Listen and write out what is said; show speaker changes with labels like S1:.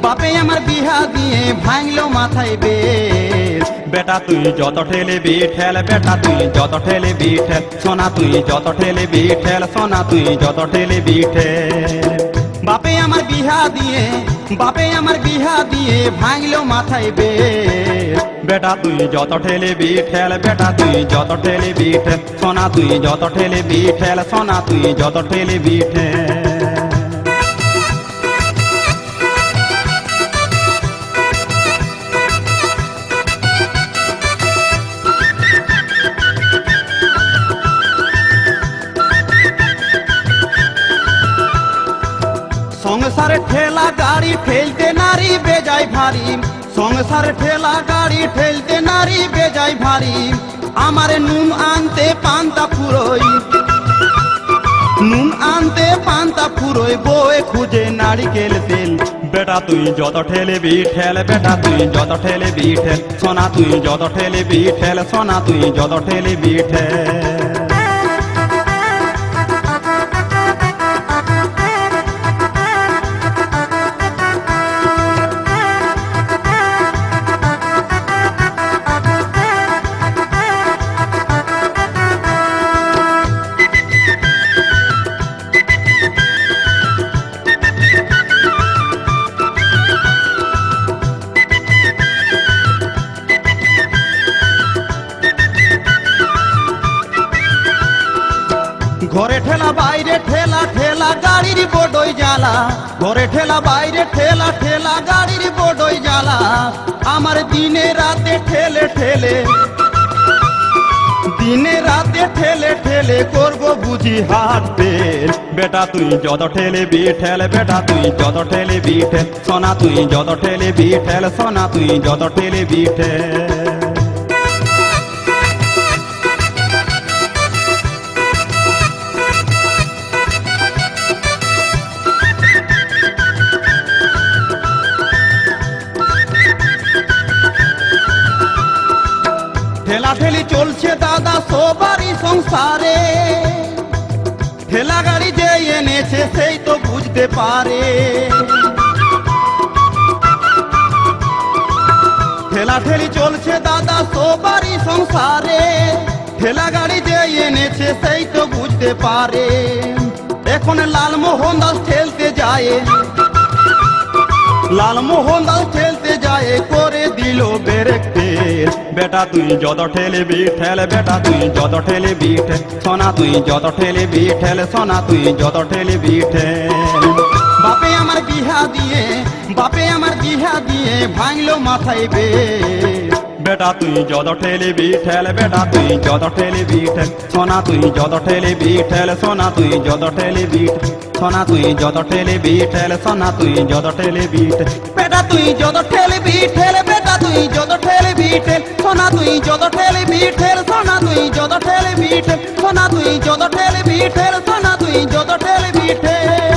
S1: বাপে আমার বিহা দিয়ে ভাঙলো মাথায় বেল। বেটা তুই যত ঠেলবি ঠেল, বেটা তুই যত ঠেলবি ঠেল, সোনা তুই যত ঠেলবি ঠেল, সোনা তুই যত ঠেলবি ঠেল। বাপে আমার বিহা দিয়ে, বাপে আমার বিহা দিয়ে ভাঙলো মাথায় বেল। বেটা তুই যত ঠেলবি ঠেল, বেটা তুই যত ঠেলবি ঠেল, সোনা তুই যত ঠেলবি ঠেল, সোনা তুই যত ঠেলবি ঠেল। সংসারে ঠেলা গাড়ি ঠেলতে নারী বেজায় ভারী, সংসারে ঠেলা গাড়ি ঠেলতে নারী বেজায় ভারী। আমার নুন আনতে পান্তা ফুরোই, নুন আনতে পান্তা ফুরোই, বউয়ে খুঁজে নারিকেল তেল। বেটা তুই যত ঠেলবি ঠেল, বেটা তুই যত ঠেলবি ঠেল, সোনা তুই যত ঠেলবি ঠেল, সোনা তুই যত ঠেলবি ঠেল। ঘরে ঠেলা বাইরে ঠেলা, ঠেলা গাড়ির বড়ই জ্বালা, ঘরে ঠেলা বাইরে ঠেলা, ঠেলা গাড়ির বড়ই জ্বালা। আমার দিনে রাতে ঠেলে ঠেলে, দিনে রাতে ঠেলে ঠেলে করবো বুঝি হাত বের। বেটা তুই যত ঠেলবি ঠেল, বেটা তুই যত ঠেলবি ঠেল, সোনা তুই যত ঠেলবি ঠেল, সোনা তুই যত ঠেলবি ঠেল। ঠেলা ঠেলি চলছে দাদা সবারই সংসারে, ঠেলা গাড়ি যে এনেছে সেই তো বুঝতে পারে। ঠেলা ঠেলি চলছে দাদা সবারই সংসারে, ঠেলা গাড়ি যে এনেছে সেই তো বুঝতে পারে। এখন লালমোহন দাস ঠেলতে যায়, লালমোহন দাস ঠেলতে যায় করে দিল ব্রেক ফেল। বেটা তুই যত ঠেলবি ঠেল, বেটা তুই যত ঠেলবি ঠেল, সোনা তুই যত ঠেলবি ঠেল, সোনা তুই যত ঠেলবি ঠেল। বাপে আমার বিহা দিয়ে, বাপে আমার বিহা দিয়ে ভাঙলো মাথায় বেল। বেটা তুই যত ঠেলবি ঠেল, বেটা তুই যত ঠেলবি ঠেল, সোনা তুই যত ঠেলবি ঠেল, সোনা তুই যত ঠেলবি ঠেল, সোনা তুই যত ঠেলবি ঠেল, সোনা তুই যত ঠেলবি ঠেল। বেটা তুই যত ঠেলবি ঠেল, বেটা তুই যত ঠেলবি ঠেল, সোনা তুই যত ঠেলবি ঠেল, সোনা তুই যত ঠেলবি ঠেল, সোনা তুই যত ঠেলবি ঠেল, সোনা তুই যত ঠেলবি ঠেল।